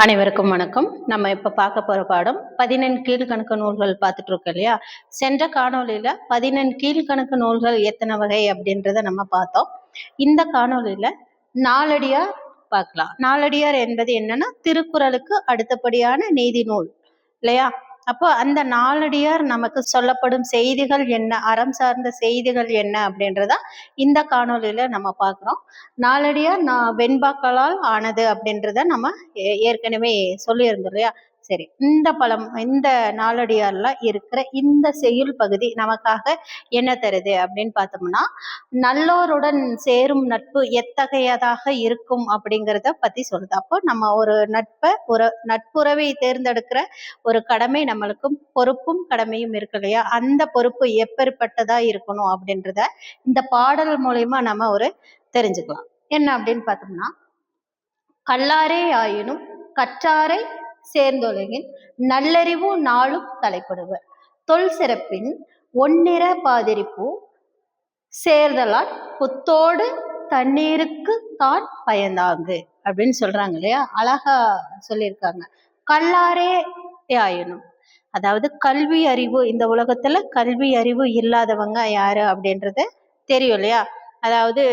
அனைவருக்கும் வணக்கம். நம்ம இப்ப பார்க்க போற பாடம் 14 கீழ்கணக்கு நூல்கள் பார்த்துட்டு இருக்கோம் இல்லையா? சென்ற காணொளியில 14 கீழ்கணக்கு நூல்கள் எத்தனை வகை அப்படின்றத நம்ம பார்த்தோம். இந்த காணொளியில நாலடியார் பார்க்கலாம். நாலடியார் என்பது என்னன்னா திருக்குறளுக்கு அடுத்தபடியான நீதி நூல் இல்லையா? அப்போ அந்த நாலடியார் நமக்கு சொல்லப்படும் செய்திகள் என்ன, அறம் சார்ந்த செய்திகள் என்ன அப்படின்றத இந்த காணொளியில நம்ம பார்க்குறோம். நாலடியார் வெண்பாக்களால் ஆனது அப்படின்றத நம்ம ஏற்கனவே சொல்லியிருந்தோம் இல்லையா? சரி, இந்த நாலடியார்ல இருக்கிற இந்த செய்யுள் பகுதி நமக்காக என்ன தருது அப்படின்னு பார்த்தோம்னா, நல்லோருடன் சேரும் நட்பு எத்தகையதாக இருக்கும் அப்படிங்கிறத பத்தி சொல்லுது. அப்போ நம்ம ஒரு நட்புறவை தேர்ந்தெடுக்கிற ஒரு கடமை நம்மளுக்கும் பொறுப்பும் கடமையும் இருக்கு இல்லையா? அந்த பொறுப்பு எப்பேற்பட்டதா இருக்கணும் அப்படின்றத இந்த பாடல் மூலயமா நம்ம தெரிஞ்சுக்கலாம். என்ன அப்படின்னு பார்த்தோம்னா, கல்லாரே ஆயினும் கற்றாரை சேர்ந்தொழுகின் நல்லறிவு நாளும் தலைப்படுவர் தொல் சிறப்பின் ஒன்னிற பாதிரிப்பு சேர்தலால் புத்தோடு தண்ணீருக்கு தான் பயந்தாங்கு அப்படின்னு சொல்றாங்க இல்லையா? அழகா சொல்லியிருக்காங்க. கல்லாரே ஆயினும், அதாவது கல்வி அறிவு, இந்த உலகத்துல கல்வி அறிவு இல்லாதவங்க யாரு அப்படின்றது தெரியும் இல்லையா? அதாவது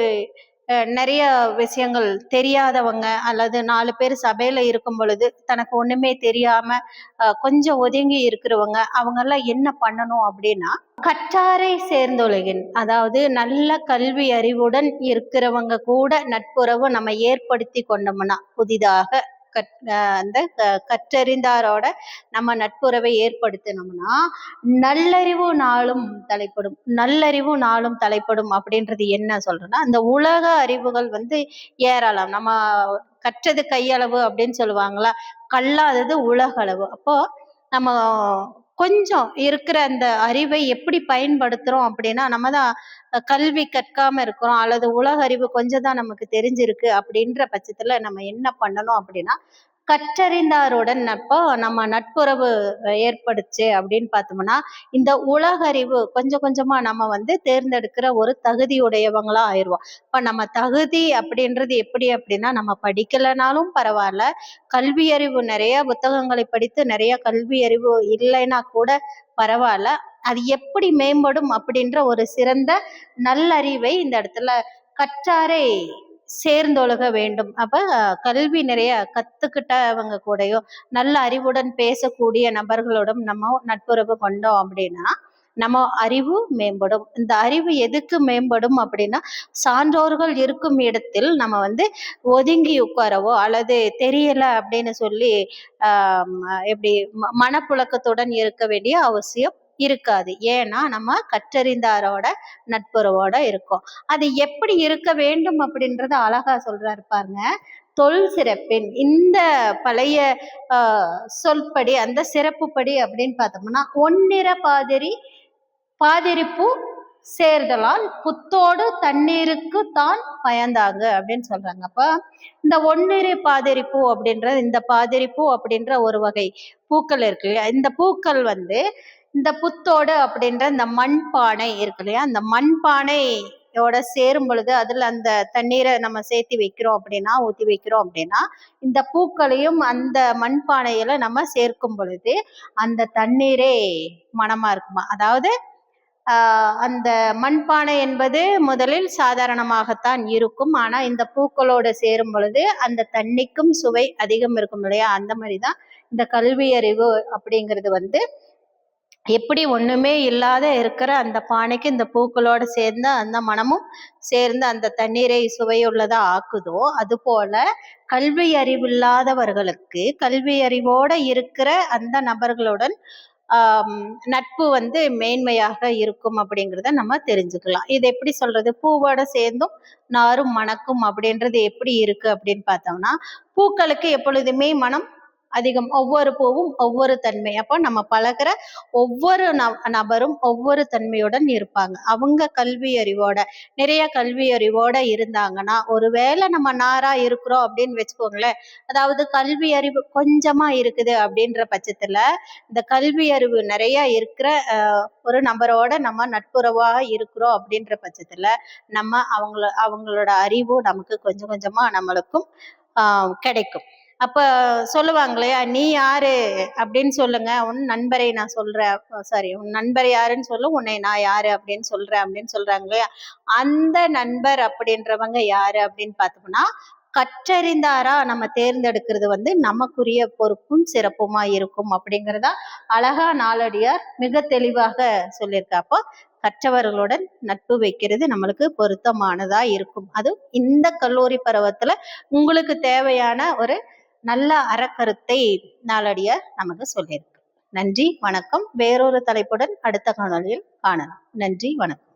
நிறைய விஷயங்கள் தெரியாதவங்க அல்லது 4 பேர் சபையில இருக்கும் பொழுது தனக்கு ஒண்ணுமே தெரியாம கொஞ்சம் ஒதுங்கி இருக்கிறவங்க, அவங்க எல்லாம் என்ன பண்ணணும் அப்படின்னா, கற்றாரை சேர்ந்தொழுகின், அதாவது நல்ல கல்வி அறிவுடன் இருக்கிறவங்க கூட நட்புறவு நம்ம ஏற்படுத்தி கொண்டோம்னா, புதிதாக அந்த கற்றறிந்தாரோட நம்ம நட்புறவை ஏற்படுத்தினோம்னா நல்லறிவு நாளும் தலைப்படும். நல்லறிவு நாளும் தலைப்படும் அப்படின்றது என்ன சொல்றேன்னா, அந்த உலக அறிவுகள் ஏறலாம். நம்ம கற்றது கையளவு அப்படின்னு சொல்லுவாங்களா, கல்லாதது உலக அளவு. அப்போ நம்ம கொஞ்சம் இருக்கிற அந்த அறிவை எப்படி பயன்படுத்துறோம் அப்படின்னா, நம்ம தான் கல்வி கற்காம இருக்கிறோம் அல்லது உலக அறிவு கொஞ்சம் தான் நமக்கு தெரிஞ்சிருக்கு அப்படின்ற பட்சத்துல நம்ம என்ன பண்ணணும் அப்படின்னா, கற்றறிந்தாருடன் நம்ம நட்புறவு ஏற்படுச்சு அப்படின்னு பார்த்தோம்னா, இந்த உலக அறிவு கொஞ்சம் கொஞ்சமா நம்ம தேர்ந்தெடுக்கிற ஒரு தகுதியுடையவங்களா ஆயிடுவோம். இப்ப நம்ம தகுதி அப்படின்றது எப்படி அப்படின்னா, நம்ம படிக்கலைனாலும் பரவாயில்ல, கல்வி அறிவு நிறைய புத்தகங்களை படித்து நிறைய கல்வி அறிவு இல்லைன்னா கூட பரவாயில்ல, அது எப்படி மேம்படும் அப்படின்ற ஒரு சிறந்த நல்லறிவை இந்த இடத்துல கற்றாரை சேர்ந்தொழுக வேண்டும். அப்ப கல்வி நிறைய கத்துக்கிட்டவங்க கூடயோ நல்ல அறிவுடன் பேசக்கூடிய நபர்களோடும் நம்ம நட்புறவு கொண்டோம் அப்படின்னா நம்ம அறிவு மேம்படும். இந்த அறிவு எதுக்கு மேம்படும் அப்படின்னா, சான்றோர்கள் இருக்கும் இடத்தில் நம்ம ஒதுங்கி உட்காரவோ அல்லது தெரியல அப்படின்னு சொல்லி எப்படி மனப்புழக்கத்துடன் இருக்க வேண்டிய அவசியம் இருக்காது. ஏன்னா நம்ம கற்றறிந்தாரோட நட்புறவோட இருக்கோம். அது எப்படி இருக்க வேண்டும் அப்படின்றத அழகா சொல்றாரு பாருங்க. தொல் சிறப்பின், இந்த பழைய சொல்படி அந்த சிறப்புப்படி அப்படின்னு பார்த்தோம்னா, ஒன்னிற பாதிரிப்பு சேர்தலால் புத்தோடு தண்ணீருக்கு தான் பயந்தாங்க அப்படின்னு சொல்றாங்க. அப்ப இந்த ஒன்னிறை பாதிரிப்பு அப்படின்றது, இந்த பாதிரிப்பு அப்படின்ற ஒரு வகை பூக்கள் இருக்கு இல்லையா? இந்த பூக்கள் இந்த புத்தோடு அப்படின்ற இந்த மண்பானை இருக்கு இல்லையா? அந்த மண்பானையோட சேரும் பொழுது அதுல அந்த தண்ணீரை நம்ம சேர்த்து வைக்கிறோம் அப்படின்னா, ஊற்றி வைக்கிறோம் அப்படின்னா, இந்த பூக்களையும் அந்த மண்பானையில நம்ம சேர்க்கும் பொழுது அந்த தண்ணீரே மணமா இருக்குமா. அதாவது அந்த மண்பானை என்பது முதலில் சாதாரணமாகத்தான் இருக்கும். ஆனா இந்த பூக்களோட சேரும் பொழுது அந்த தண்ணிக்கும் சுவை அதிகம் இருக்கும் இல்லையா? அந்த மாதிரிதான் இந்த கல்வி அறிவு அப்படிங்கிறது எப்படி ஒண்ணுமே இல்லாத இருக்கிற அந்த பானைக்கு இந்த பூக்களோட சேர்ந்து அந்த மனமும் சேர்ந்து அந்த தண்ணீரை சுவையுள்ளதா ஆக்குதோ, அது போல கல்வி அறிவில்லாதவர்களுக்கு கல்வி அறிவோட இருக்கிற அந்த நபர்களுடன் நட்பு மேன்மையாக இருக்கும் அப்படிங்கிறத நம்ம தெரிஞ்சுக்கலாம். இது எப்படி சொல்றது, பூவோட சேர்ந்தும் நாரும் மணக்கும் அப்படின்றது எப்படி இருக்கு அப்படின்னு பார்த்தோம்னா, பூக்களுக்கு எப்பொழுதுமே மனம் அதிகம். ஒவ்வொரு பூவும் ஒவ்வொரு தன்மை. அப்போ நம்ம பழகிற ஒவ்வொரு நபரும் ஒவ்வொரு தன்மையுடன் இருப்பாங்க. அவங்க நிறைய கல்வி அறிவோட இருந்தாங்கன்னா, ஒருவேளை நம்ம நாரா இருக்கிறோம் அப்படின்னு வச்சுக்கோங்களேன், அதாவது கல்வி அறிவு கொஞ்சமா இருக்குது அப்படின்ற பட்சத்துல இந்த கல்வி அறிவு நிறைய இருக்கிற ஒரு நபரோட நம்ம நட்புறவாக இருக்கிறோம் அப்படின்ற பட்சத்துல நம்ம அவங்களோட அறிவும் நமக்கு கொஞ்சம் கொஞ்சமா நம்மளுக்கும் கிடைக்கும். அப்ப சொல்லுவாங்க இல்லையா, நீ யாரு அப்படின்னு சொல்லுங்க, உன் நண்பரை நான் சொல்றேன், சாரி உன் நண்பர் யாருன்னு சொல்லு, உன்னை நான் யாரு அப்படின்னு சொல்றேன் அப்படின்னு சொல்றாங்க இல்லையா. அந்த நண்பர் அப்படின்றவங்க யாரு அப்படின்னு பார்த்தோம்னா, கற்றறிந்தாரா நம்ம தேர்ந்தெடுக்கிறது நமக்குரிய பொறுப்பும் சிறப்புமா இருக்கும் அப்படிங்கிறதா அழகா நாலடியார் மிக தெளிவாக சொல்லியிருக்கா. அப்போ கற்றவர்களுடன் நட்பு வைக்கிறது நம்மளுக்கு பொருத்தமானதா இருக்கும். அது இந்த கல்லூரி பருவத்துல உங்களுக்கு தேவையான ஒரு நல்ல அறக்கருத்தை நாளடியார் நமக்கு சொல்லியிருக்கு. நன்றி, வணக்கம். வேறொரு தலைப்புடன் அடுத்த காணொளியில் காணலாம். நன்றி, வணக்கம்.